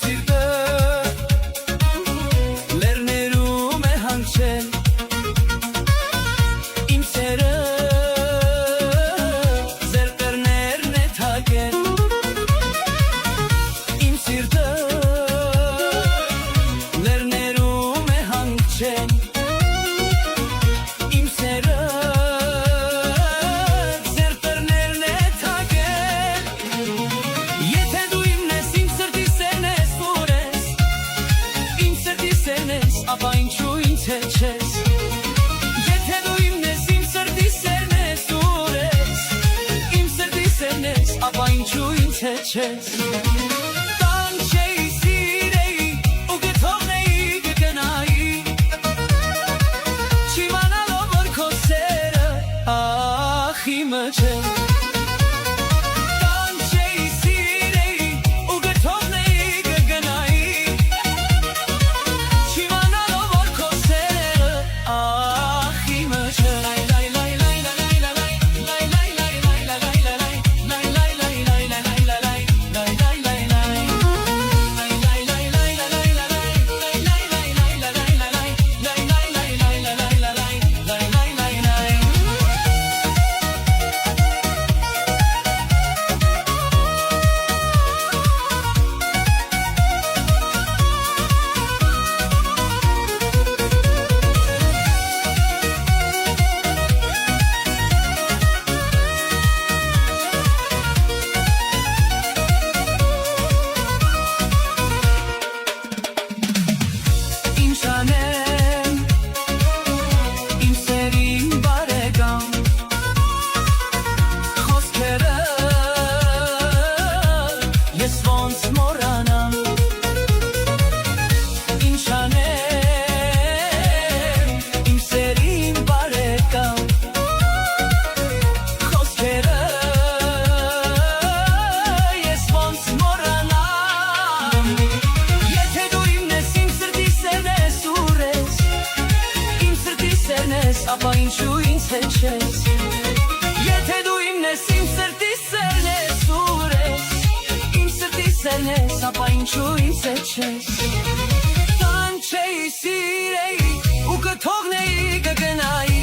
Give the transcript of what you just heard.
սիրտը լեռներում է հանգչել Իմ սերը ձեռքերներն է թակել Իմ սիրտը լեռներում է հանգչել Իմ սերը ձեռքերներն է թակել Եթե դու իմն ես, իմ սրտի սերն ես, ուր ես Իմ սրտի սերն ես, ապա ինչու ինձ հետ չես Եթե դու իմն ես, իմ սրտի սերն ես, ուր ես Իմ սրտի սերն ես, ապա ինչու ինձ հետ չես Կանչեի, սիրեի, ու կթողնեի, կգնայի Չիմանալով, որ քո սերը, ախ, իմը չէ Կանչեի, սիրեի, ու կթողնեի, կգնայի Չիմանալով, որ քո սերը, ախ, իմը չէ Իմ սերին բարեկամ Խոսքերը ես ոնց մոռանամ Ինչ անեմ Իմ սերին բարեկամ Խոսքերը ես ոնց մոռանամ Եթե դու իմն ես, իմ սրտի սերն ես, ուր ես Իմ սրտի սերն ես, ապա ինչու ինձ հետ չես Եթե դու իմն ես, իմ սրտի սերն ես, ուր ես Իմ սրտի սերն ես, ապա ինչու ինձ հետ չես Կանչեի, սիրեի, ու կթողնեի, կգնայի